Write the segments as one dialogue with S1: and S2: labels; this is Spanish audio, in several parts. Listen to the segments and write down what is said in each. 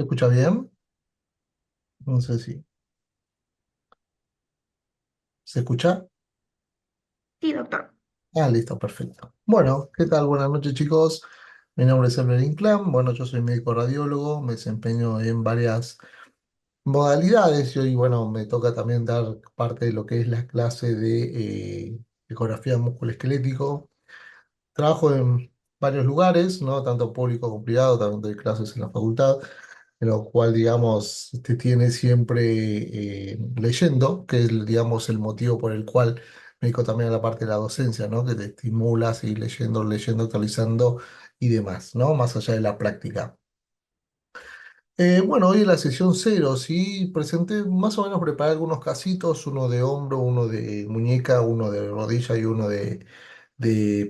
S1: ¿Se escucha bien? No sé si. ¿Se escucha?
S2: Sí, doctor.
S1: Ah, listo, perfecto. Bueno, ¿qué tal? Buenas noches, chicos. Mi nombre es Evelyn Inclán. Bueno, yo soy médico radiólogo, me desempeño en varias modalidades y hoy, bueno, me toca también dar parte de lo que es la clase de ecografía musculoesquelético. Trabajo en varios lugares, ¿no? Tanto público como privado, también doy clases en la facultad, en lo cual, digamos, te tiene siempre leyendo, que es, digamos, el motivo por el cual me dedico también a la parte de la docencia, ¿no? Que te estimula a seguir leyendo, leyendo, actualizando y demás, ¿no? Más allá de la práctica. Bueno, hoy en la sesión cero, sí, presenté más o menos, preparé algunos casitos, uno de hombro, uno de muñeca, uno de rodilla y uno de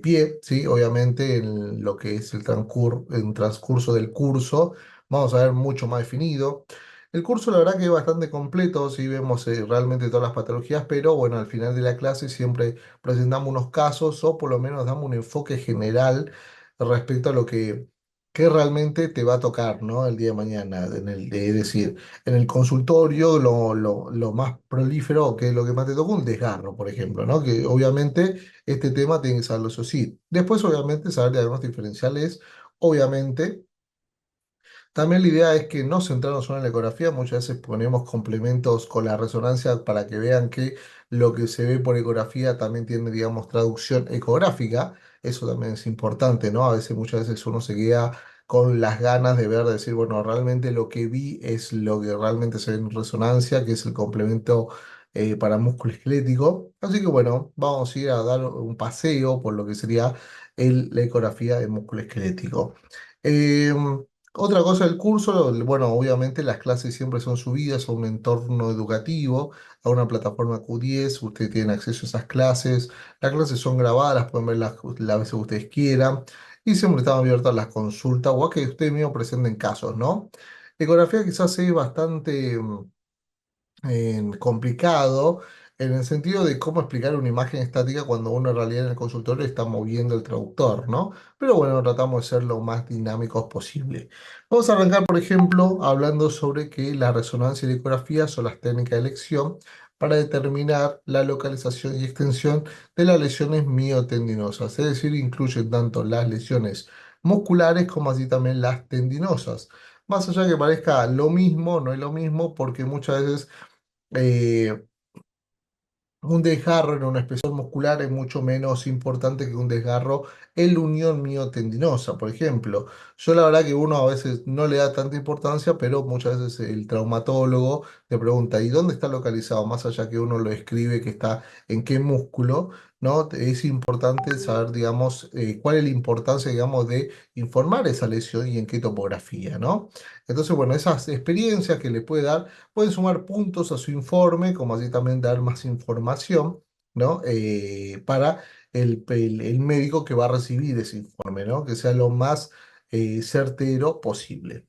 S1: pie, ¿sí? Obviamente en lo que es el transcurso del curso vamos a ver mucho más definido. El curso la verdad que es bastante completo, si vemos realmente todas las patologías, pero bueno, al final de la clase siempre presentamos unos casos o por lo menos damos un enfoque general respecto a lo que realmente te va a tocar, ¿no? El día de mañana, es decir, en el consultorio lo más prolífero, que es lo que más te toca, un desgarro, por ejemplo, ¿no? Que obviamente este tema tiene que saberlo eso sí. Después, obviamente, saber diagnósticos diferenciales, obviamente. También la idea es que no centrarnos solo en la ecografía, muchas veces ponemos complementos con la resonancia para que vean que lo que se ve por ecografía también tiene, digamos, traducción ecográfica. Eso también es importante, ¿no? A veces, muchas veces uno se queda con las ganas de ver, de decir, bueno, realmente lo que vi es lo que realmente se ve en resonancia, que es el complemento para músculo esquelético. Así que bueno, vamos a ir a dar un paseo por lo que sería la ecografía de músculo esquelético. Otra cosa del curso, bueno, obviamente las clases siempre son subidas a un entorno educativo, a una plataforma Q10, ustedes tienen acceso a esas clases, las clases son grabadas, las pueden ver las veces que ustedes quieran, y siempre están abiertas las consultas o a que ustedes mismos presenten casos, ¿no? Ecografía quizás es bastante complicado en el sentido de cómo explicar una imagen estática cuando uno en realidad en el consultorio está moviendo el traductor, ¿no? Pero bueno, tratamos de ser lo más dinámicos posible. Vamos a arrancar, por ejemplo, hablando sobre que la resonancia y la ecografía son las técnicas de elección para determinar la localización y extensión de las lesiones miotendinosas, es decir, incluyen tanto las lesiones musculares como así también las tendinosas. Más allá que parezca lo mismo, no es lo mismo porque muchas veces eh, un desgarro en una espesor muscular es mucho menos importante que un desgarro en la unión miotendinosa, por ejemplo. Yo la verdad que uno a veces no le da tanta importancia, pero muchas veces el traumatólogo te pregunta, ¿y dónde está localizado? Más allá que uno lo escribe que está en qué músculo, ¿no? Es importante saber, digamos, cuál es la importancia, digamos, de informar esa lesión y en qué topografía, ¿no? Entonces, bueno, esas experiencias que le puede dar pueden sumar puntos a su informe, como así también dar más información, ¿no? Para el médico que va a recibir ese informe, ¿no? Que sea lo más certero posible.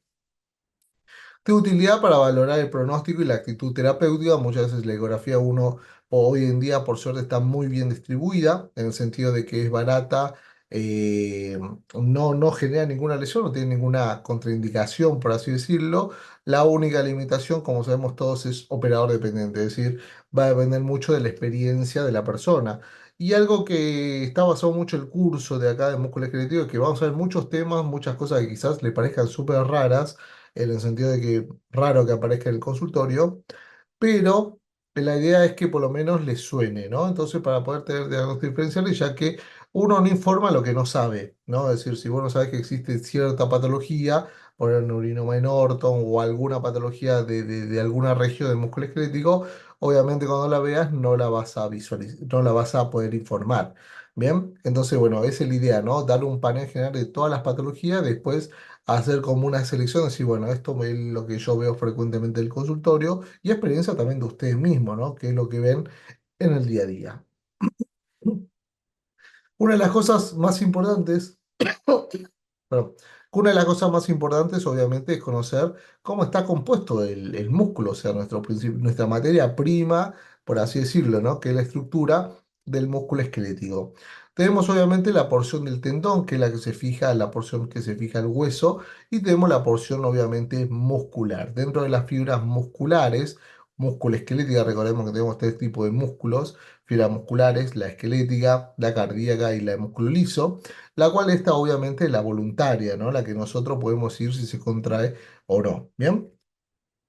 S1: De utilidad para valorar el pronóstico y la actitud terapéutica. Muchas veces la ecografía uno hoy en día por suerte está muy bien distribuida en el sentido de que es barata, eh, no genera ninguna lesión, no tiene ninguna contraindicación, por así decirlo. La única limitación, como sabemos todos, es operador dependiente, es decir, va a depender mucho de la experiencia de la persona. Y algo que está basado mucho el curso de acá de músculo esquelético es que vamos a ver muchos temas, muchas cosas que quizás le parezcan súper raras, en el sentido de que raro que aparezca en el consultorio, pero la idea es que por lo menos les suene, ¿no? Entonces, para poder tener diagnósticos diferenciales, ya que uno no informa lo que no sabe, ¿no? Es decir, si vos no sabes que existe cierta patología, por el neurinoma en Orton o alguna patología de alguna región del músculo esquelético, obviamente cuando la veas no la vas a visualizar, no la vas a poder informar. Bien, entonces, bueno, esa es la idea, ¿no? Dar un panel general de todas las patologías, después hacer como una selección, decir, bueno, esto es lo que yo veo frecuentemente en el consultorio y experiencia también de ustedes mismos, ¿no? Que es lo que ven en el día a día. Una de las cosas más importantes, perdón, una de las cosas más importantes obviamente es conocer cómo está compuesto el músculo, o sea, nuestra materia prima, por así decirlo, ¿no? Que es la estructura del músculo esquelético. Tenemos obviamente la porción del tendón, que es la que se fija, la porción que se fija al hueso, y tenemos la porción obviamente muscular. Dentro de las fibras musculares, músculo esquelética, recordemos que tenemos tres tipos de músculos, fibras musculares, la esquelética, la cardíaca y la de músculo liso, la cual está obviamente la voluntaria, ¿no? La que nosotros podemos ir si se contrae o no. ¿Bien?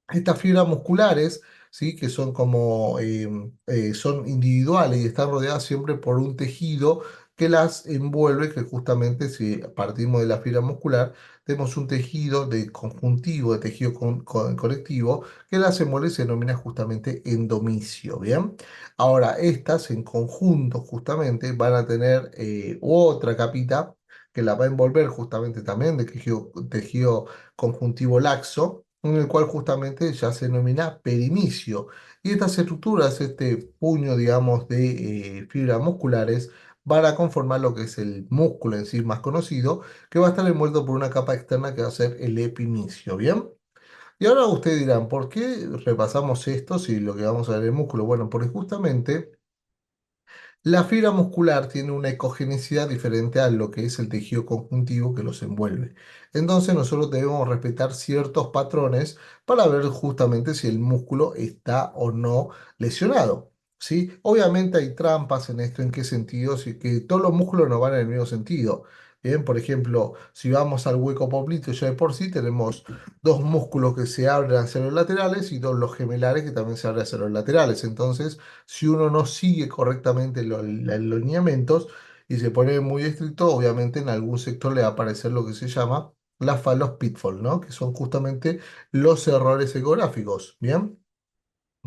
S1: Estas fibras musculares, ¿sí? Que son como, son individuales y están rodeadas siempre por un tejido que las envuelve, que justamente si partimos de la fibra muscular, tenemos un tejido de conjuntivo, de tejido conectivo, que las envuelve y se denomina justamente endomisio, ¿bien? Ahora, estas en conjunto justamente van a tener otra capita que la va a envolver justamente también de tejido conjuntivo laxo, en el cual justamente ya se denomina perinecio. Y estas estructuras, este puño, digamos, de fibras musculares, van a conformar lo que es el músculo en sí más conocido, que va a estar envuelto por una capa externa que va a ser el epinicio, ¿bien? Y ahora ustedes dirán, ¿por qué repasamos esto si lo que vamos a ver es el músculo? Bueno, porque justamente la fibra muscular tiene una ecogenicidad diferente a lo que es el tejido conjuntivo que los envuelve. Entonces nosotros debemos respetar ciertos patrones para ver justamente si el músculo está o no lesionado. ¿Sí? Obviamente hay trampas en esto, ¿en qué sentido? Si que todos los músculos no van en el mismo sentido. Bien, por ejemplo, si vamos al hueco poplito ya de por sí tenemos dos músculos que se abren hacia los laterales y dos los gemelares que también se abren hacia los laterales. Entonces, si uno no sigue correctamente los lineamientos y se pone muy estricto, obviamente en algún sector le va a aparecer lo que se llama los pitfall, ¿no? Que son justamente los errores ecográficos, ¿bien?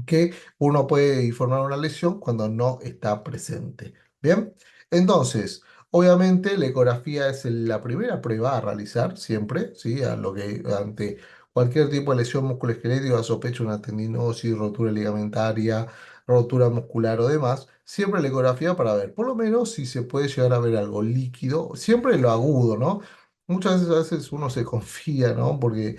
S1: Que uno puede informar una lesión cuando no está presente. Bien, entonces, obviamente la ecografía es la primera prueba a realizar siempre, ¿sí? A lo que ante cualquier tipo de lesión musculoesquelética, sospecha una tendinosis, rotura ligamentaria, rotura muscular o demás, siempre la ecografía para ver, por lo menos si se puede llegar a ver algo líquido, siempre lo agudo, ¿no? Muchas veces, a veces uno se confía, ¿no? Porque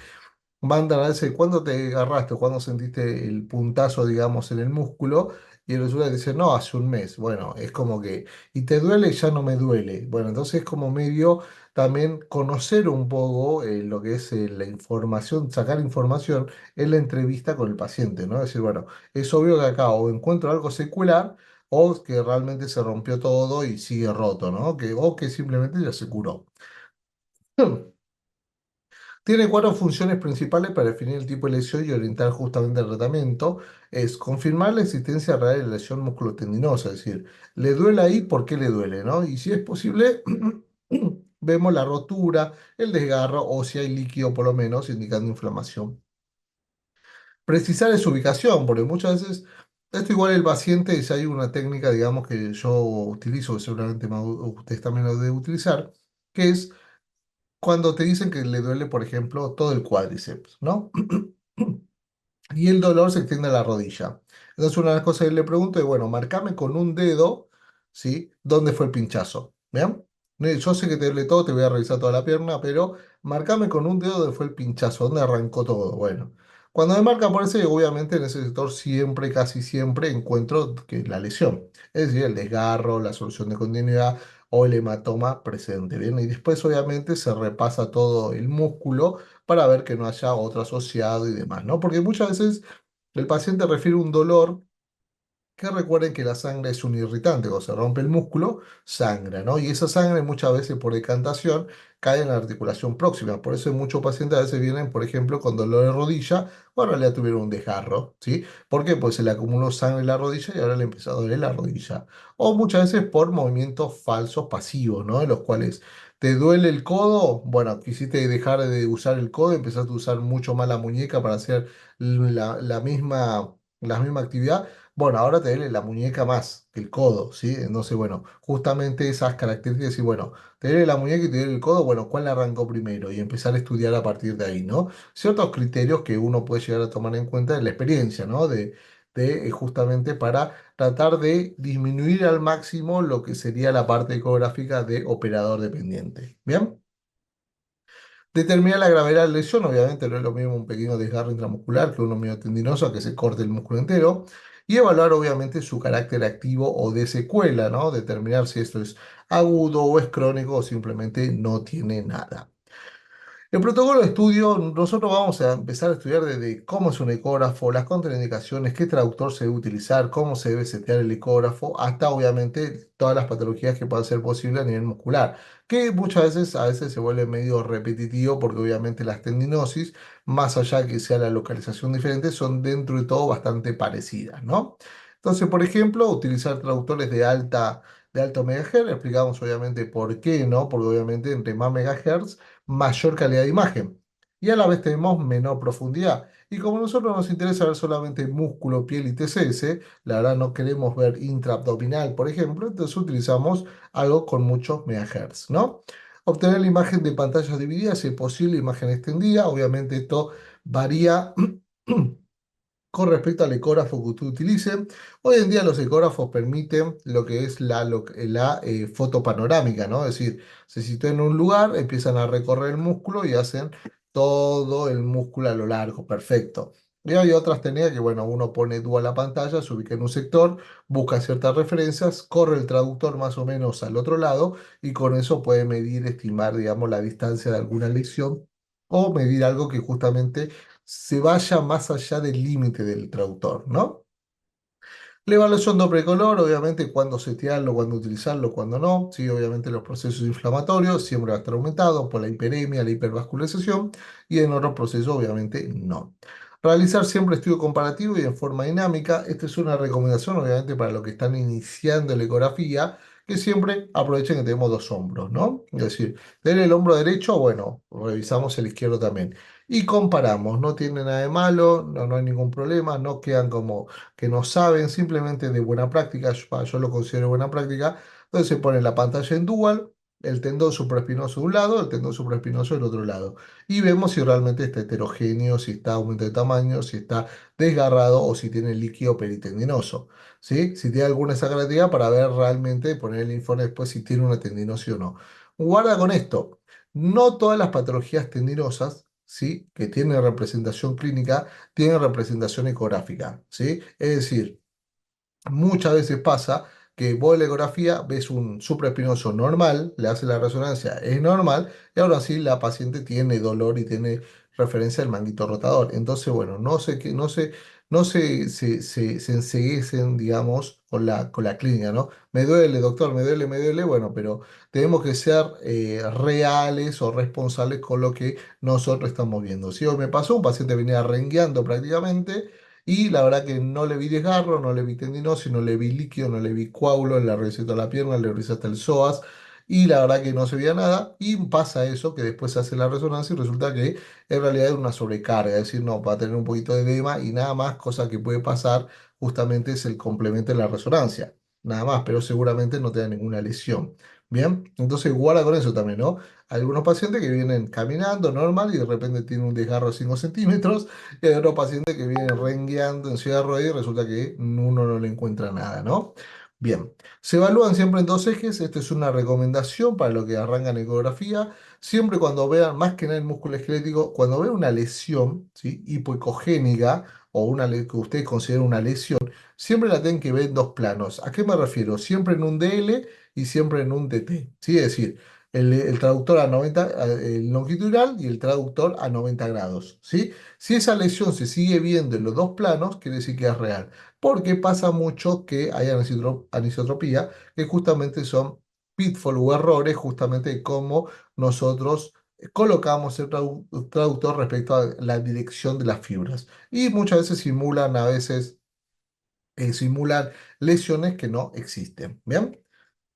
S1: mandan a veces, ¿cuándo te agarraste? ¿Cuándo sentiste el puntazo, digamos, en el músculo? Y resulta que dice, no, hace un mes. Bueno, es como que, y te duele, ya no me duele. Bueno, entonces es como medio también conocer un poco lo que es la información, sacar información en la entrevista con el paciente, ¿no? Es decir, bueno, es obvio que acá o encuentro algo secular o que realmente se rompió todo y sigue roto, ¿no? O que simplemente ya se curó. Tiene cuatro funciones principales para definir el tipo de lesión y orientar justamente el tratamiento. Es confirmar la existencia real de la lesión musculotendinosa, es decir, le duele ahí, ¿por qué le duele, no? Y si es posible, vemos la rotura, el desgarro o si hay líquido por lo menos indicando inflamación. Precisar su ubicación, porque muchas veces, esto igual el paciente, si hay una técnica, digamos, que yo utilizo, que seguramente ustedes también lo deben utilizar, que es cuando te dicen que le duele, por ejemplo, todo el cuádriceps, ¿no? Y el dolor se extiende a la rodilla. Entonces, una de las cosas que le pregunto es, bueno, marcame con un dedo, ¿sí? ¿Dónde fue el pinchazo? ¿Bien? Yo sé que te duele todo, te voy a revisar toda la pierna, pero marcame con un dedo dónde fue el pinchazo, dónde arrancó todo. Bueno, cuando me marca por ese, obviamente en ese sector siempre, casi siempre encuentro que la lesión, es decir, el desgarro, la solución de continuidad o el hematoma presente, ¿bien? Y después, obviamente, se repasa todo el músculo para ver que no haya otro asociado y demás, ¿no? Porque muchas veces el paciente refiere un dolor que recuerden que la sangre es un irritante, cuando se rompe el músculo, sangra, ¿no? Y esa sangre muchas veces por decantación cae en la articulación próxima. Por eso muchos pacientes a veces vienen, por ejemplo, con dolor de rodilla, o en realidad tuvieron un desgarro, ¿sí? ¿Por qué? Pues se le acumuló sangre en la rodilla y ahora le empezó a doler la rodilla. O muchas veces por movimientos falsos pasivos, ¿no? En los cuales te duele el codo, bueno, quisiste dejar de usar el codo, empezaste a usar mucho más la muñeca para hacer la misma actividad. Bueno, ahora te duele la muñeca más que el codo, ¿sí? Entonces, bueno, justamente esas características y bueno, te duele la muñeca y te duele el codo, bueno, ¿cuál arrancó primero? Y empezar a estudiar a partir de ahí, ¿no? Ciertos criterios que uno puede llegar a tomar en cuenta de la experiencia, ¿no? Justamente para tratar de disminuir al máximo lo que sería la parte ecográfica de operador dependiente. ¿Bien? Determina la gravedad de la lesión, obviamente no es lo mismo un pequeño desgarro intramuscular que uno miotendinoso que se corte el músculo entero. y evaluar obviamente su carácter activo o de secuela, ¿no? Determinar si esto es agudo o es crónico o simplemente no tiene nada. El protocolo de estudio, nosotros vamos a empezar a estudiar desde cómo es un ecógrafo, las contraindicaciones, qué traductor se debe utilizar, cómo se debe setear el ecógrafo, hasta obviamente todas las patologías que puedan ser posibles a nivel muscular, que muchas veces a veces se vuelve medio repetitivo porque obviamente las tendinosis, más allá que sea la localización diferente, son dentro de todo bastante parecidas, ¿no? Entonces, por ejemplo, utilizar traductores de alto megahertz, explicamos obviamente por qué, ¿no? Porque obviamente entre más megahertz, mayor calidad de imagen y a la vez tenemos menor profundidad. Y como a nosotros nos interesa ver solamente músculo, piel y TCS, la verdad no queremos ver intraabdominal, por ejemplo, entonces utilizamos algo con muchos megahertz, ¿no? Obtener la imagen de pantallas divididas, si es posible, imagen extendida. Obviamente esto varía con respecto al ecógrafo que usted utilice. Hoy en día los ecógrafos permiten lo que es la foto panorámica, ¿no? Es decir, se sitúan en un lugar, empiezan a recorrer el músculo y hacen todo el músculo a lo largo, perfecto. Y hay otras técnicas que, bueno, uno pone tú a la pantalla, se ubica en un sector, busca ciertas referencias, corre el traductor más o menos al otro lado y con eso puede medir, estimar, digamos, la distancia de alguna lesión o medir algo que justamente se vaya más allá del límite del traductor, ¿no? La evaluación Doppler color, obviamente, cuándo setearlo, cuándo utilizarlo, cuándo no. Sí, obviamente los procesos inflamatorios siempre va a estar aumentado por la hiperemia, la hipervascularización y en otros procesos, obviamente, no. Realizar siempre estudio comparativo y en forma dinámica. Esta es una recomendación, obviamente, para los que están iniciando la ecografía, que siempre aprovechen que tenemos dos hombros, ¿no? Es decir, tener el hombro derecho, bueno, revisamos el izquierdo también. Y comparamos, no tiene nada de malo, no, no hay ningún problema, no quedan como que no saben, simplemente de buena práctica, yo lo considero buena práctica. Entonces se pone la pantalla en dual, el tendón supraespinoso de un lado, el tendón supraespinoso del otro lado. Y vemos si realmente está heterogéneo, si está aumento de tamaño, si está desgarrado o si tiene líquido peritendinoso. ¿Sí? Si tiene alguna esa característica para ver realmente, poner el informe después si tiene una tendinosis o no. Guarda con esto. No todas las patologías tendinosas, ¿sí? Que tienen representación clínica tienen representación ecográfica, ¿sí? Es decir, muchas veces pasa que vos en la ecografía ves un supraespinoso normal, le hace la resonancia, es normal, y ahora sí la paciente tiene dolor y tiene referencia al manguito rotador. Entonces, bueno, no se enceguecen, digamos, con la clínica, ¿no? Me duele, doctor, me duele, bueno, pero tenemos que ser reales o responsables con lo que nosotros estamos viendo. Si hoy me pasó, un paciente venía rengueando prácticamente y la verdad que no le vi desgarro, no le vi tendinosis, no le vi líquido, no le vi coágulo, le revisé toda la pierna, le revisé hasta el psoas y la verdad que no se veía nada. Y pasa eso, que después se hace la resonancia y resulta que en realidad es una sobrecarga, es decir, no, va a tener un poquito de edema y nada más, cosa que puede pasar justamente es el complemento de la resonancia. Nada más, pero seguramente no tenga ninguna lesión. Bien, entonces guarda con eso también, ¿no? Hay algunos pacientes que vienen caminando normal y de repente tienen un desgarro de 5 centímetros y hay otro paciente que viene rengueando en silla de ruedas y resulta que uno no le encuentra nada, ¿no? Bien, se evalúan siempre en dos ejes. Esta es una recomendación para los que arrancan ecografía. Siempre cuando vean, más que nada el músculo esquelético, cuando vean una lesión, ¿sí? Hipoecogénica o que ustedes consideren una lesión, siempre la tienen que ver en dos planos. ¿A qué me refiero? Siempre en un DL y siempre en un DT, ¿sí? Es decir, el traductor a 90, el longitudinal y el traductor a 90 grados, ¿sí? Si esa lesión se sigue viendo en los dos planos, quiere decir que es real. Porque pasa mucho que hay anisotropía, que justamente son pitfall o errores, justamente de cómo nosotros colocamos el traductor respecto a la dirección de las fibras. Y muchas veces simulan, simulan lesiones que no existen. ¿Bien?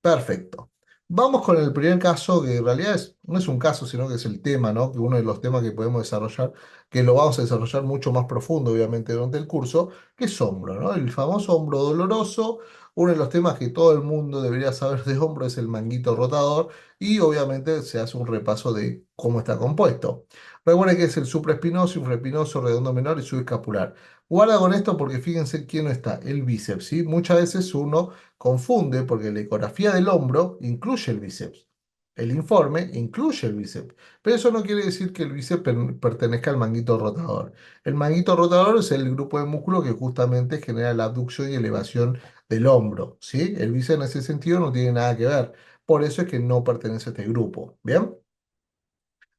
S1: Perfecto. Vamos con el primer caso, que en realidad no es un caso, sino que es el tema, ¿no? Que uno de los temas que podemos desarrollar, que lo vamos a desarrollar mucho más profundo, obviamente, durante el curso, que es hombro, ¿no? El famoso hombro doloroso. Uno de los temas que todo el mundo debería saber de hombro es el manguito rotador y obviamente se hace un repaso de cómo está compuesto. Recuerden que es el supraespinoso, infraespinoso, redondo menor y subescapular. Guarda con esto porque fíjense quién no está, el bíceps, ¿sí? Muchas veces uno confunde porque la ecografía del hombro incluye el bíceps. El informe incluye el bíceps, pero eso no quiere decir que el bíceps pertenezca al manguito rotador. El manguito rotador es el grupo de músculo que justamente genera la abducción y elevación del hombro, ¿sí? El bíceps en ese sentido no tiene nada que ver. Por eso es que no pertenece a este grupo. ¿Bien?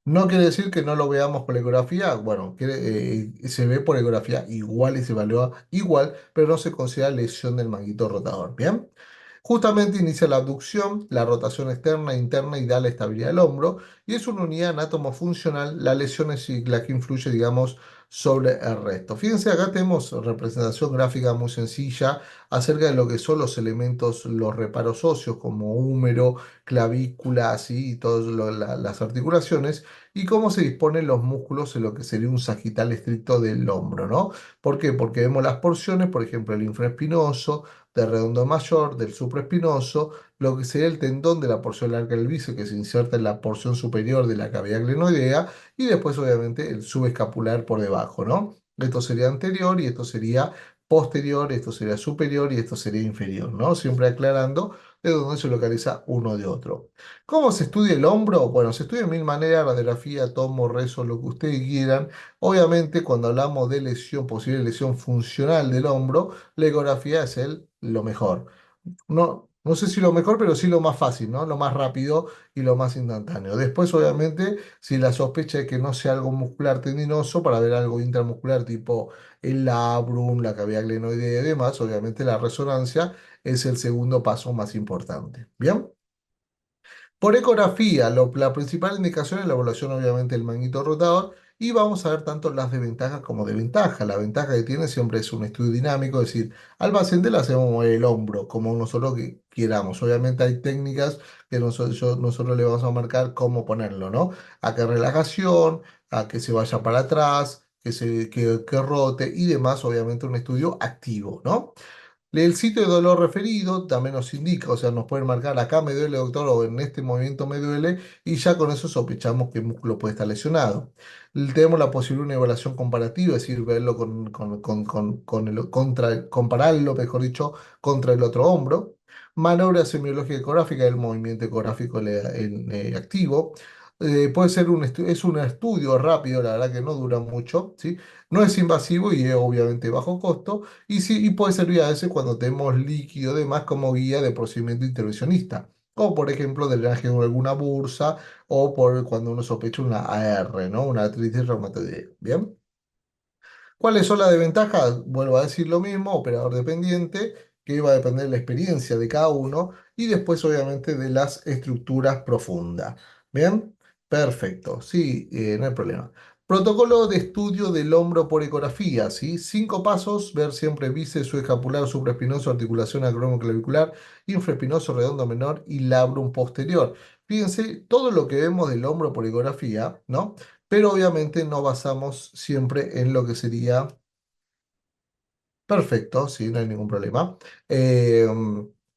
S1: No quiere decir que no lo veamos por ecografía, bueno, se ve por ecografía igual y se evalúa igual, pero no se considera lesión del manguito rotador, ¿bien? Justamente inicia la abducción, la rotación externa e interna y da la estabilidad del hombro, y es una unidad anatomofuncional, la lesión es la que influye, digamos, sobre el resto. Fíjense, acá tenemos representación gráfica muy sencilla acerca de lo que son los elementos, los reparos óseos, como húmero, clavícula, así, y todas las articulaciones, y cómo se disponen los músculos en lo que sería un sagital estricto del hombro, ¿no? ¿Por qué? Porque vemos las porciones, por ejemplo, el infraespinoso, del redondo mayor, del supraespinoso, lo que sería el tendón de la porción larga del bíceps que se inserta en la porción superior de la cavidad glenoidea, y después obviamente el subescapular por debajo, ¿no? Esto sería anterior y esto sería posterior, esto sería superior y esto sería inferior, ¿no? Siempre aclarando de dónde se localiza uno de otro. ¿Cómo se estudia el hombro? Bueno, se estudia de mil maneras, radiografía, tomo, rezo, lo que ustedes quieran. Obviamente, cuando hablamos de lesión, posible lesión funcional del hombro, la ecografía es lo mejor. No, no sé si lo mejor, pero sí lo más fácil, ¿no? Lo más rápido y lo más instantáneo. Después, obviamente, si la sospecha es que no sea algo muscular tendinoso, para ver algo intramuscular tipo el labrum, la cavidad glenoidea y demás, obviamente la resonancia es el segundo paso más importante. ¿Bien? Por ecografía, la principal indicación es la evaluación obviamente del manguito rotador y vamos a ver tanto las desventajas como desventajas. La ventaja que tiene siempre es un estudio dinámico, es decir, al paciente le hacemos mover el hombro como nosotros queramos. Obviamente hay técnicas que nosotros le vamos a marcar cómo ponerlo, ¿no? A qué relajación, a que se vaya para atrás, que rote y demás, obviamente un estudio activo, ¿no? El sitio de dolor referido también nos indica, o sea, nos pueden marcar acá me duele, doctor, o en este movimiento me duele, y ya con eso sospechamos que el músculo puede estar lesionado. Tenemos la posibilidad de una evaluación comparativa, es decir, verlo compararlo, mejor dicho, contra el otro hombro. Maniobra semiológica ecográfica, el movimiento ecográfico activo. Puede ser es un estudio rápido, la verdad que no dura mucho, ¿sí? No es invasivo y es obviamente bajo costo. Y sí, y puede servir a veces cuando tenemos líquido de más como guía de procedimiento intervencionista. O por ejemplo, drenaje de alguna bursa o por cuando uno sospecha una AR, ¿no? Una artritis reumatoidea. Bien. ¿Cuáles son las desventajas? Vuelvo a decir lo mismo, operador dependiente, que va a depender de la experiencia de cada uno y después obviamente de las estructuras profundas. ¿Bien? Perfecto, sí, no hay problema. Protocolo de estudio del hombro por ecografía, ¿sí? 5 pasos: ver siempre bíceps, subescapular, supraespinoso, articulación acromioclavicular, infraespinoso, redondo menor y labrum posterior. Fíjense, todo lo que vemos del hombro por ecografía, ¿no? Pero obviamente no basamos siempre en lo que sería perfecto, sí, no hay ningún problema. Eh,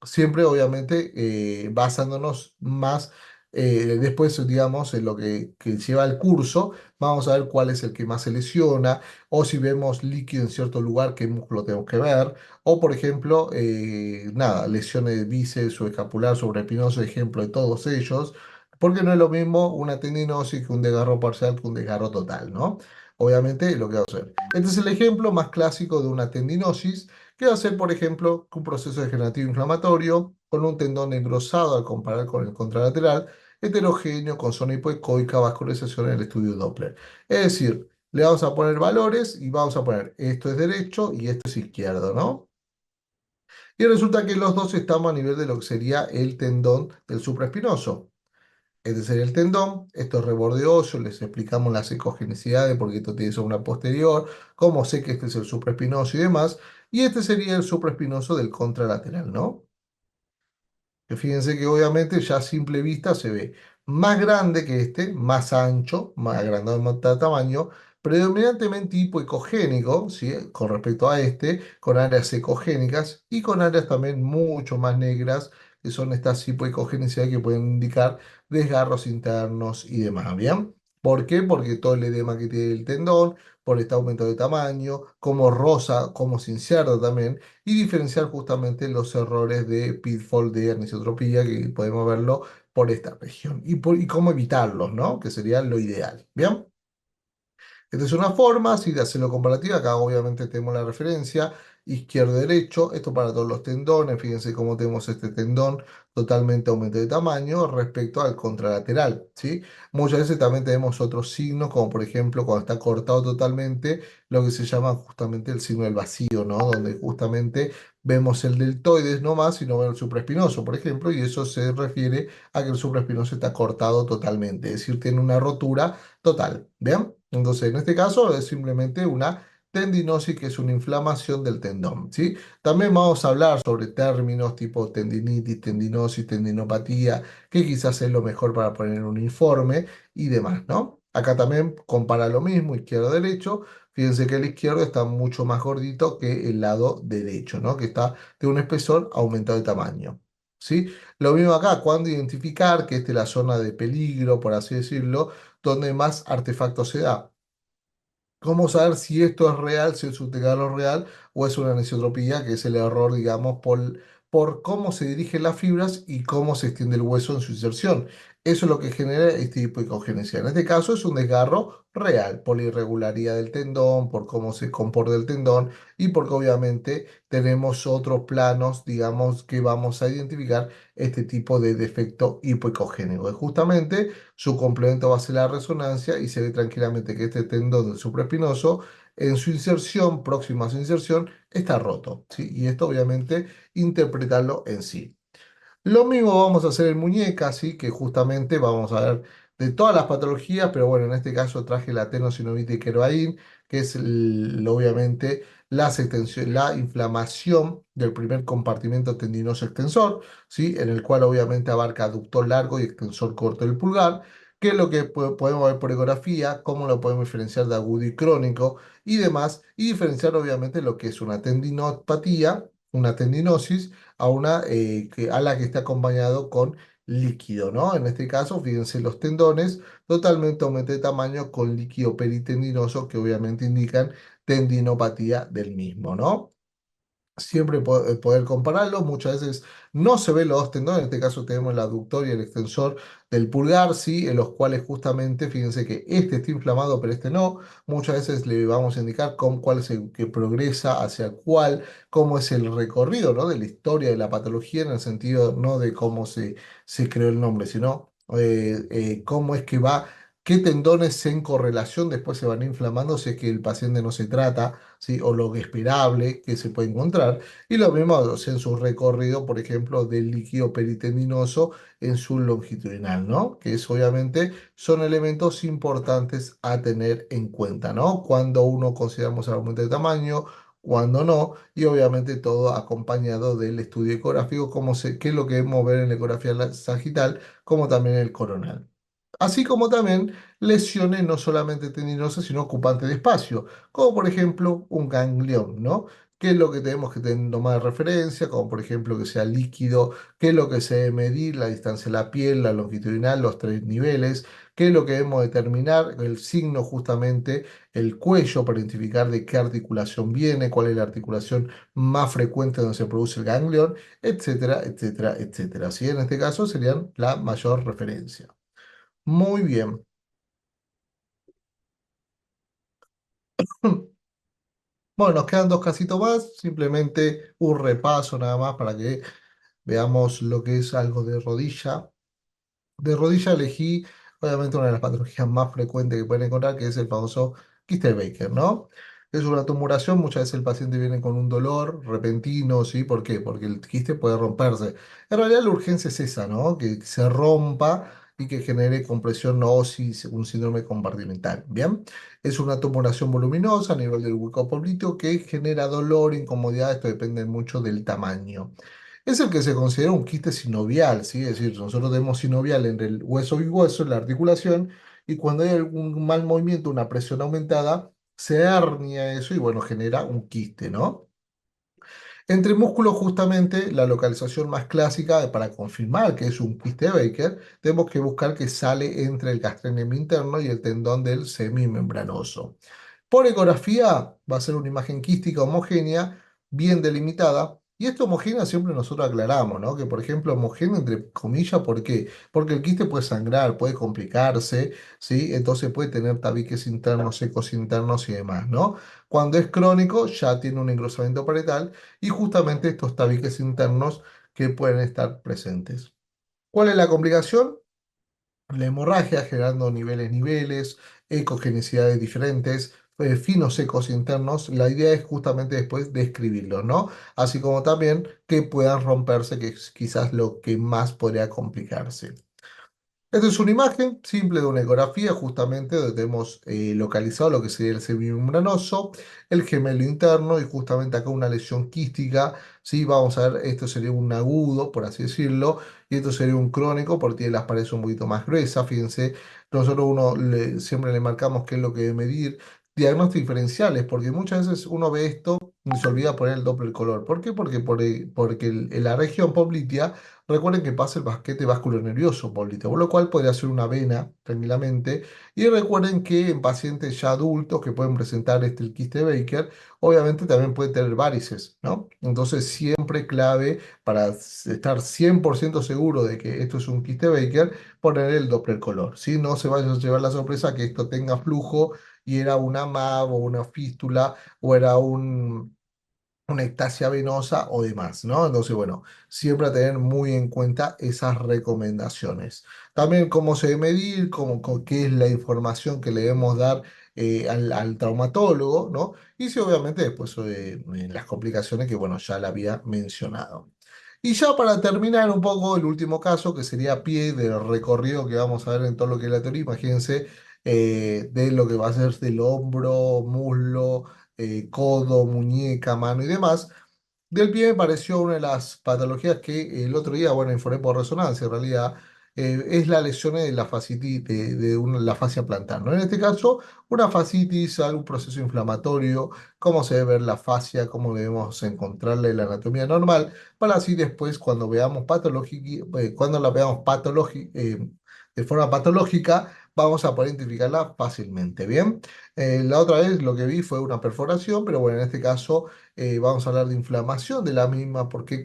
S1: Siempre obviamente basándonos más después, digamos, en lo que lleva el curso, vamos a ver cuál es el que más se lesiona, o si vemos líquido en cierto lugar, qué músculo tenemos que ver, o por ejemplo, nada, lesiones de bíceps o escapular, sobreespinoso, ejemplo de todos ellos. Porque no es lo mismo una tendinosis que un desgarro parcial que un desgarro total, ¿no? Obviamente lo que va a hacer. Este es el ejemplo más clásico de una tendinosis, que va a ser, por ejemplo, un proceso degenerativo inflamatorio con un tendón engrosado al comparar con el contralateral, heterogéneo con zona hipoecoica, vascularización en el estudio Doppler. Es decir, le vamos a poner valores y vamos a poner esto es derecho y esto es izquierdo, ¿no? Y resulta que los dos estamos a nivel de lo que sería el tendón del supraespinoso. Este sería el tendón, esto es reborde óseo, les explicamos las ecogenicidades porque esto tiene una posterior, cómo sé que este es el supraespinoso y demás, y este sería el supraespinoso del contralateral, ¿no? Que fíjense que obviamente ya a simple vista se ve más grande que este, más ancho, más agrandado en tamaño, predominantemente hipoecogénico, ¿sí? Con respecto a este, con áreas ecogénicas y con áreas también mucho más negras, que son estas hipoecogenicidades que pueden indicar desgarros internos y demás, ¿bien? ¿Por qué? Porque todo el edema que tiene el tendón, por este aumento de tamaño, como rosa, como se inserta también, y diferenciar justamente los errores de pitfall de anisotropía, que podemos verlo por esta región y cómo evitarlos, ¿no? Que sería lo ideal. ¿Bien? Esta es una forma, sí, de hacerlo comparativa. Acá obviamente tenemos la referencia izquierdo-derecho. Esto para todos los tendones. Fíjense cómo tenemos este tendón totalmente aumento de tamaño respecto al contralateral, ¿sí? Muchas veces también tenemos otros signos, como por ejemplo cuando está cortado totalmente, lo que se llama justamente el signo del vacío, ¿no? Donde justamente vemos el deltoides no más, sino el supraespinoso, por ejemplo, y eso se refiere a que el supraespinoso está cortado totalmente, es decir, tiene una rotura total. ¿Bien? Entonces, en este caso es simplemente una tendinosis, que es una inflamación del tendón, ¿sí? También vamos a hablar sobre términos tipo tendinitis, tendinosis, tendinopatía, que quizás es lo mejor para poner un informe y demás, ¿no? Acá también compara lo mismo, izquierdo-derecho. Fíjense que el izquierdo está mucho más gordito que el lado derecho, ¿no? Que está de un espesor aumentado de tamaño. ¿Sí? Lo mismo acá, cuando identificar que esta es la zona de peligro, por así decirlo, donde más artefactos se da. ¿Cómo saber si esto es real, si es un desgarro real o es una anisotropía, que es el error, digamos, por cómo se dirigen las fibras y cómo se extiende el hueso en su inserción? Eso es lo que genera este tipo de hipoicogenesia. En este caso es un desgarro real, por la irregularidad del tendón, por cómo se comporta el tendón y porque obviamente tenemos otros planos, digamos, que vamos a identificar este tipo de defecto hipoicogénico. Es justamente su complemento va a ser la resonancia y se ve tranquilamente que este tendón del supraespinoso en su inserción, próxima a su inserción, está roto, ¿sí? Y esto obviamente interpretarlo en sí. Lo mismo vamos a hacer en muñecas, ¿sí? Que justamente vamos a ver de todas las patologías, pero bueno, en este caso traje la tenosinovitis quervain, que es obviamente la inflamación del primer compartimento tendinoso extensor, ¿sí? En el cual obviamente abarca aductor largo y extensor corto del pulgar, que es lo que podemos ver por ecografía, cómo lo podemos diferenciar de agudo y crónico y demás, y diferenciar obviamente lo que es una tendinopatía, una tendinosis a la que está acompañado con líquido, ¿no? En este caso, fíjense los tendones totalmente aumento de tamaño con líquido peritendinoso, que obviamente indican tendinopatía del mismo, ¿no? Siempre poder compararlo. Muchas veces no se ven los dos tendones, en este caso tenemos el aductor y el extensor del pulgar, ¿sí? En los cuales justamente, fíjense que este está inflamado, pero este no. Muchas veces le vamos a indicar cuál es el que progresa hacia cuál, cómo es el recorrido, ¿no? De la historia de la patología, en el sentido no de cómo se creó el nombre, sino cómo es que va, qué tendones en correlación después se van inflamando si es que el paciente no se trata, ¿sí? O lo esperable que se puede encontrar. Y lo mismo, o sea, en su recorrido, por ejemplo, del líquido peritendinoso en su longitudinal, ¿no? Que es obviamente son elementos importantes a tener en cuenta, ¿no? Cuando uno consideramos el aumento de tamaño, cuando no, y obviamente todo acompañado del estudio ecográfico, qué es lo que debemos ver en la ecografía sagital, como también el coronal. Así como también lesiones no solamente tendinosas, sino ocupantes de espacio, como por ejemplo un ganglión, ¿no? ¿Qué es lo que tenemos que tomar de referencia? Como por ejemplo que sea líquido, qué es lo que se debe medir, la distancia de la piel, la longitudinal, los tres niveles, qué es lo que debemos determinar, el signo justamente, el cuello para identificar de qué articulación viene, cuál es la articulación más frecuente donde se produce el ganglión, etcétera, etcétera, etcétera. Así en este caso serían la mayor referencia. Muy bien. Bueno, nos quedan dos casitos más, simplemente un repaso nada más para que veamos lo que es algo de rodilla. De rodilla elegí, obviamente, una de las patologías más frecuentes que pueden encontrar, que es el famoso quiste de Baker, ¿no? Es una tumoración, muchas veces el paciente viene con un dolor repentino, ¿sí? ¿Por qué? Porque el quiste puede romperse. En realidad la urgencia es esa, ¿no? Que se rompa y que genere compresión ósea, un síndrome compartimental, ¿bien? Es una tumoración voluminosa a nivel del hueco popliteo que genera dolor, incomodidad, esto depende mucho del tamaño. Es el que se considera un quiste sinovial, ¿sí? Es decir, nosotros tenemos sinovial entre el hueso y hueso, en la articulación, y cuando hay algún mal movimiento, una presión aumentada, se hernia eso y bueno, genera un quiste, ¿no? Entre músculos, justamente, la localización más clásica para confirmar que es un quiste de Baker, tenemos que buscar que sale entre el gastrocnemio interno y el tendón del semimembranoso. Por ecografía va a ser una imagen quística homogénea, bien delimitada, Y esto homogénea siempre nosotros aclaramos, ¿no? Que por ejemplo, homogéneo entre comillas, ¿por qué? Porque el quiste puede sangrar, puede complicarse, ¿sí? Entonces puede tener tabiques internos, secos internos y demás, ¿no? Cuando es crónico, ya tiene un engrosamiento parietal y justamente estos tabiques internos que pueden estar presentes. ¿Cuál es la complicación? La hemorragia generando niveles, ecogenicidades diferentes, finos secos internos. La idea es justamente después describirlos, ¿no? Así como también que puedan romperse, que es quizás lo que más podría complicarse. Esta es una imagen simple de una ecografía, justamente donde tenemos localizado lo que sería el semimembranoso, el gemelo interno y justamente acá una lesión quística. ¿Sí? Vamos a ver, esto sería un agudo, por así decirlo, y esto sería un crónico porque tiene las paredes un poquito más gruesas. Fíjense, nosotros siempre le marcamos qué es lo que debe medir. Diagnósticos diferenciales, porque muchas veces uno ve esto y se olvida poner el Doppler color. ¿Por qué? Porque en la región poplitea. Recuerden que pasa el basquete vascular nervioso pobliteo, por lo cual podría ser una vena tranquilamente. Y recuerden que en pacientes ya adultos que pueden presentar el quiste de Baker, obviamente también puede tener varices, ¿no? Entonces siempre clave para estar 100% seguro de que esto es un quiste Baker, poner el Doppler color. Si no se vaya a llevar la sorpresa que esto tenga flujo y era una MAB o una fístula o era una ectasia venosa o demás, ¿no? Entonces, bueno, siempre a tener muy en cuenta esas recomendaciones. También cómo se debe medir, qué es la información que le debemos dar al traumatólogo, ¿no? Y si obviamente después las complicaciones que, bueno, ya la había mencionado. Y ya para terminar un poco el último caso, que sería a pie del recorrido que vamos a ver en todo lo que es la teoría, imagínense de lo que va a ser del hombro, muslo, codo, muñeca, mano y demás. Del pie me pareció una de las patologías que el otro día, bueno, informé por resonancia, en realidad, es la lesión de la fascitis, la fascia plantar, ¿no? En este caso, una fascitis, algún proceso inflamatorio, cómo se debe ver la fascia, cómo debemos encontrarle la anatomía normal, para así después, cuando veamos cuando la veamos de forma patológica, vamos a poder identificarla fácilmente, ¿bien? La otra vez lo que vi fue una perforación, pero bueno, en este caso vamos a hablar de inflamación de la misma, porque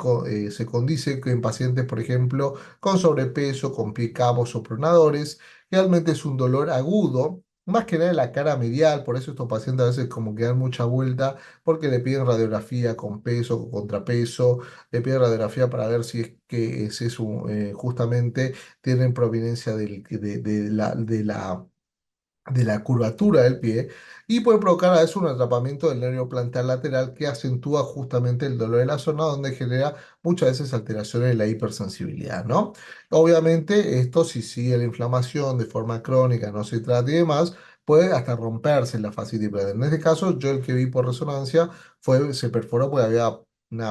S1: se condice que en pacientes, por ejemplo, con sobrepeso, con pie cabos o pronadores, realmente es un dolor agudo, más que nada en la cara medial, por eso estos pacientes a veces como que dan mucha vuelta, porque le piden radiografía con peso, con contrapeso, le piden radiografía para ver si es que justamente tienen proveniencia de la curvatura del pie y puede provocar a veces un atrapamiento del nervio plantar lateral que acentúa justamente el dolor de la zona donde genera muchas veces alteraciones de la hipersensibilidad, ¿no? Obviamente esto si sigue la inflamación de forma crónica, no se trata y demás, puede hasta romperse la fascitis plantar. En este caso yo el que vi por resonancia se perforó porque había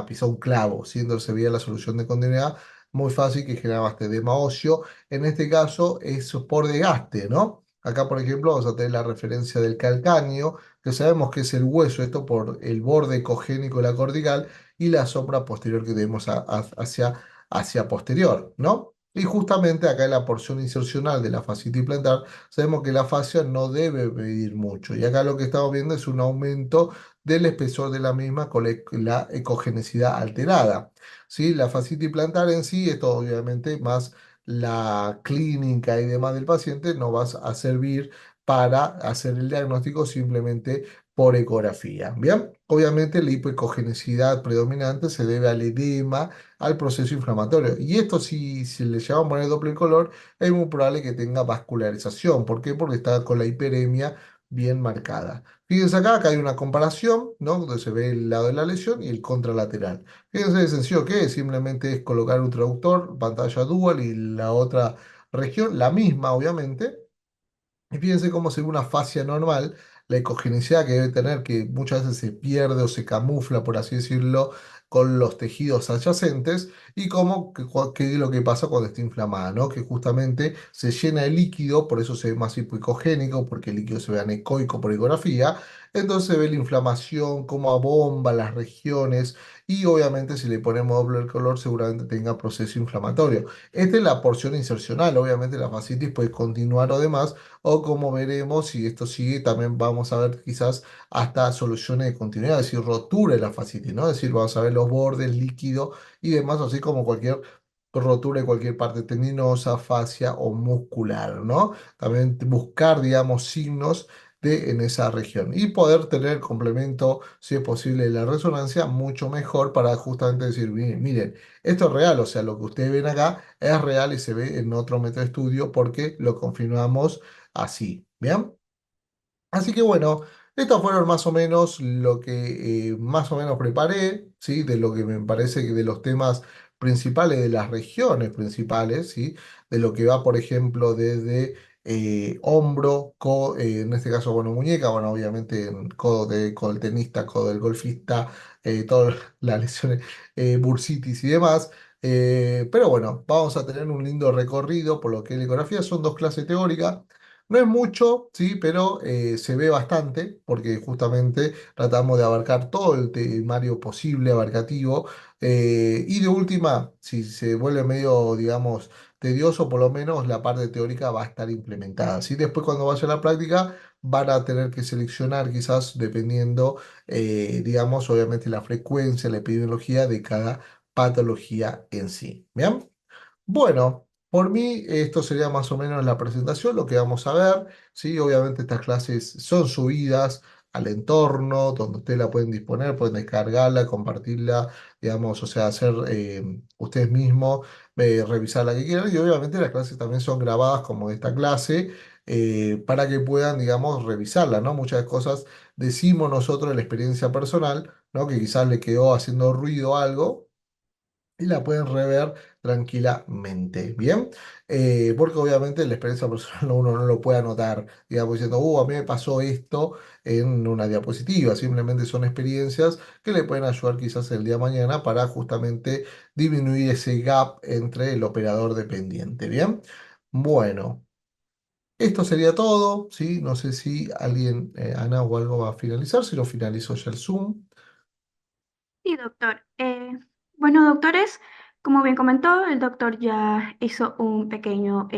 S1: pisado un clavo, siendo se veía la solución de continuidad muy fácil que generaba este edema óseo. En este caso es por desgaste, ¿no? Acá, por ejemplo, vamos a tener la referencia del calcáneo, que sabemos que es el hueso, esto por el borde ecogénico de la cortical y la sombra posterior que tenemos hacia posterior, ¿no? Y justamente acá en la porción insercional de la fascitis plantar, sabemos que la fascia no debe medir mucho. Y acá lo que estamos viendo es un aumento del espesor de la misma con la ecogenicidad alterada. ¿Sí? La fascitis plantar en sí, esto obviamente más la clínica y demás del paciente no vas a servir para hacer el diagnóstico simplemente por ecografía. Bien, obviamente la hipoecogenicidad predominante se debe al edema, al proceso inflamatorio. Y esto si se le llama a poner doble color, es muy probable que tenga vascularización. ¿Por qué? Porque está con la hiperemia bien marcada. Fíjense acá hay una comparación, ¿no? Donde se ve el lado de la lesión y el contralateral. Fíjense de sencillo que es, simplemente es colocar un traductor, pantalla dual y la otra región, la misma obviamente, y fíjense cómo se ve una fascia normal, la ecogenicidad que debe tener, que muchas veces se pierde o se camufla, por así decirlo, con los tejidos adyacentes, y qué es lo que pasa cuando está inflamada, ¿no? Que justamente se llena de líquido, por eso se ve más hipoecogénico, porque el líquido se ve anecoico por ecografía, entonces se ve la inflamación, cómo abomba las regiones, y obviamente si le ponemos doble el color, seguramente tenga proceso inflamatorio. Esta es la porción insercional, obviamente la fascitis puede continuar o demás o como veremos, si esto sigue, también vamos a ver quizás hasta soluciones de continuidad, es decir, rotura de la fascitis, ¿no? Es decir, vamos a ver los bordes, líquido y demás, así como cualquier rotura de cualquier parte tendinosa, fascia o muscular, ¿no? También buscar, digamos, signos en esa región y poder tener complemento, si es posible, de la resonancia, mucho mejor para justamente decir, miren, miren, esto es real, o sea, lo que ustedes ven acá es real y se ve en otro método de estudio porque lo confirmamos así, ¿bien? Así que bueno, estos fueron más o menos lo que más o menos preparé, ¿sí? De lo que me parece que de los temas principales, de las regiones principales, ¿sí? De lo que va, por ejemplo, desde hombro, en este caso, bueno, muñeca, bueno, obviamente en codo del tenista, codo del golfista, todas las lesiones, bursitis y demás. Pero bueno, vamos a tener un lindo recorrido por lo que es la ecografía. Son dos clases teóricas. No es mucho, sí, pero se ve bastante, porque justamente tratamos de abarcar todo el temario posible, abarcativo. Y de última, si se vuelve medio, digamos, tedioso, por lo menos la parte teórica va a estar implementada. ¿Sí? Después, cuando vaya a la práctica, van a tener que seleccionar, quizás dependiendo, digamos, obviamente la frecuencia, la epidemiología de cada patología en sí. ¿Bien? Bueno, por mí esto sería más o menos la presentación, lo que vamos a ver, ¿sí? Obviamente estas clases son subidas al entorno, donde ustedes la pueden disponer, pueden descargarla, compartirla, digamos, o sea, hacer ustedes mismos, revisar la que quieran, y obviamente las clases también son grabadas como esta clase, para que puedan, digamos, revisarla, ¿no? Muchas cosas decimos nosotros en la experiencia personal, ¿no? Que quizás le quedó haciendo ruido algo y la pueden rever tranquilamente, ¿bien? Porque obviamente la experiencia personal uno no lo puede anotar, digamos, diciendo, a mí me pasó esto en una diapositiva, simplemente son experiencias que le pueden ayudar quizás el día de mañana para justamente disminuir ese gap entre el operador dependiente, ¿bien? Bueno, esto sería todo, ¿sí? No sé si alguien, Ana o algo va a finalizar, si lo finalizo ya el Zoom.
S2: Sí, doctor. Bueno, doctores, como bien comentó, el doctor ya hizo un pequeño,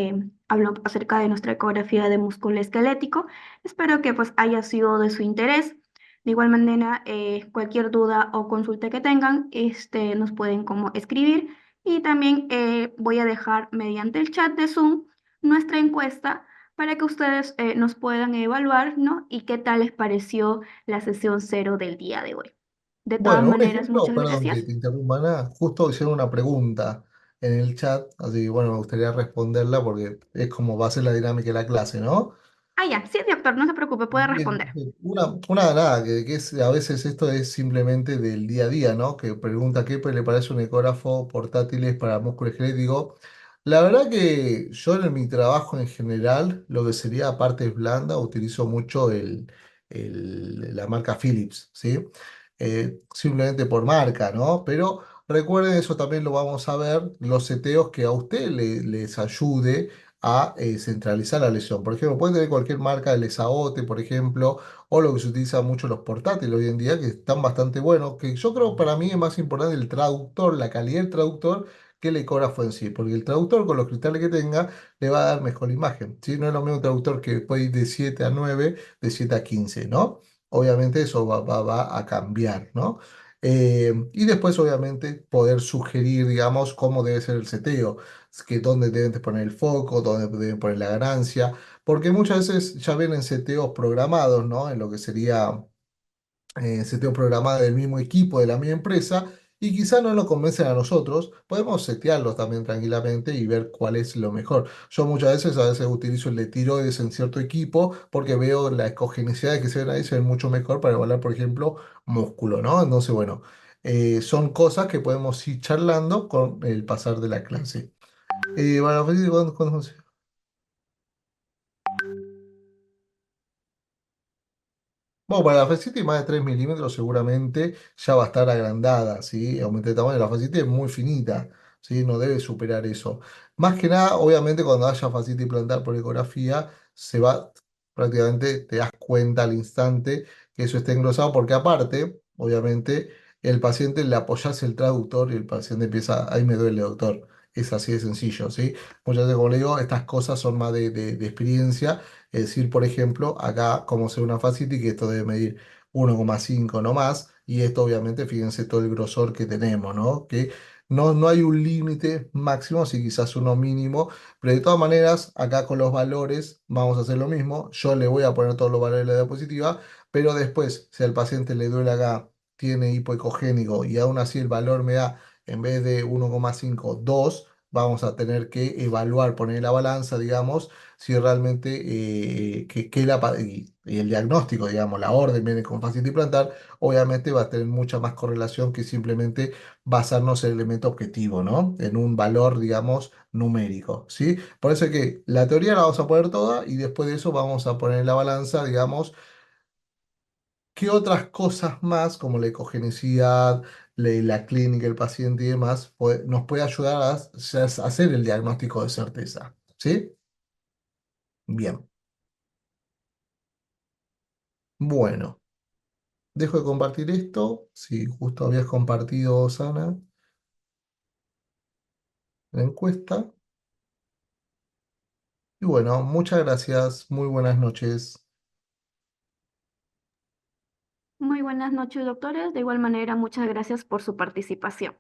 S2: habló acerca de nuestra ecografía de músculo esquelético. Espero que pues haya sido de su interés. De igual manera, cualquier duda o consulta que tengan, nos pueden como escribir. Y también voy a dejar mediante el chat de Zoom nuestra encuesta para que ustedes nos puedan evaluar, ¿no? Y qué tal les pareció la sesión cero del día de hoy. De todas
S1: Bueno, un
S2: maneras,
S1: ejemplo,
S2: muchas
S1: perdón que
S2: gracias.
S1: te interrumpa, Ana, justo hicieron una pregunta en el chat, así que bueno, me gustaría responderla porque es como va a ser la dinámica de la clase, ¿no?
S2: Ah, ya, sí, doctor, no se preocupe, puede
S1: Bien,
S2: responder.
S1: bien. Una nada, que es, a veces esto es simplemente del día a día, ¿no? Que pregunta qué le parece un ecógrafo portátiles para músculo esquelético. La verdad que yo en mi trabajo en general, lo que sería partes blandas, utilizo mucho la marca Philips, ¿sí? Simplemente por marca, ¿no? Pero recuerden, eso también lo vamos a ver, los seteos que a usted les ayude a centralizar la lesión. Por ejemplo, pueden tener cualquier marca de Lesaote, por ejemplo, o lo que se utiliza mucho los portátiles hoy en día, que están bastante buenos, que yo creo para mí es más importante el traductor, la calidad del traductor, que el ecógrafo en sí, porque el traductor con los cristales que tenga le va a dar mejor imagen, ¿sí? No es lo mismo traductor que puede ir de 7 a 9, de 7 a 15, ¿no? Obviamente eso va a cambiar, ¿no? Y después, obviamente, poder sugerir, digamos, cómo debe ser el seteo, que dónde deben de poner el foco, dónde deben poner la ganancia, porque muchas veces ya vienen seteos programados, ¿no? En lo que sería seteo programado del mismo equipo, de la misma empresa, y quizá no nos convencen a nosotros, podemos setearlos también tranquilamente y ver cuál es lo mejor. Yo a veces utilizo el de tiroides en cierto equipo porque veo la ecogenicidad que se ven ahí, se ven mucho mejor para evaluar, por ejemplo, músculo, ¿no? Entonces, bueno, son cosas que podemos ir charlando con el pasar de la clase. Bueno, Felipe, ¿cuándo? Bueno, para la faceta más de 3 milímetros seguramente ya va a estar agrandada, ¿sí? Aumenta el tamaño. La faceta es muy finita, ¿sí? No debe superar eso. Más que nada, obviamente, cuando haya faceta implantar por ecografía, se va, prácticamente te das cuenta al instante que eso está engrosado, porque aparte, obviamente, el paciente le apoyas el traductor y el paciente empieza, ahí me duele, doctor. Es así de sencillo, ¿sí? Muchas veces, como le digo, estas cosas son más de experiencia. Es decir, por ejemplo, acá como se ve una facility que esto debe medir 1,5 no más, Y esto obviamente, fíjense todo el grosor que tenemos, ¿no? Que no hay un límite máximo, sí quizás uno mínimo, pero de todas maneras, acá con los valores vamos a hacer lo mismo. Yo le voy a poner todos los valores de la diapositiva, pero después, si al paciente le duele acá, tiene hipoecogénico y aún así el valor me da, en vez de 1,5 2, vamos a tener que evaluar, poner en la balanza, digamos, si realmente y el diagnóstico, digamos, la orden viene con paciente implantar, obviamente va a tener mucha más correlación que simplemente basarnos en el elemento objetivo, ¿no? En un valor, digamos, numérico, ¿sí? Por eso es que la teoría la vamos a poner toda y después de eso vamos a poner en la balanza, digamos, qué otras cosas más, como la ecogenicidad, la clínica, el paciente y demás, nos puede ayudar a hacer el diagnóstico de certeza, ¿sí? Bien, bueno, dejo de compartir esto. Si justo habías compartido, Sana, la encuesta. Y bueno, muchas gracias, muy buenas noches.
S2: Muy buenas noches, doctores. De igual manera, muchas gracias por su participación.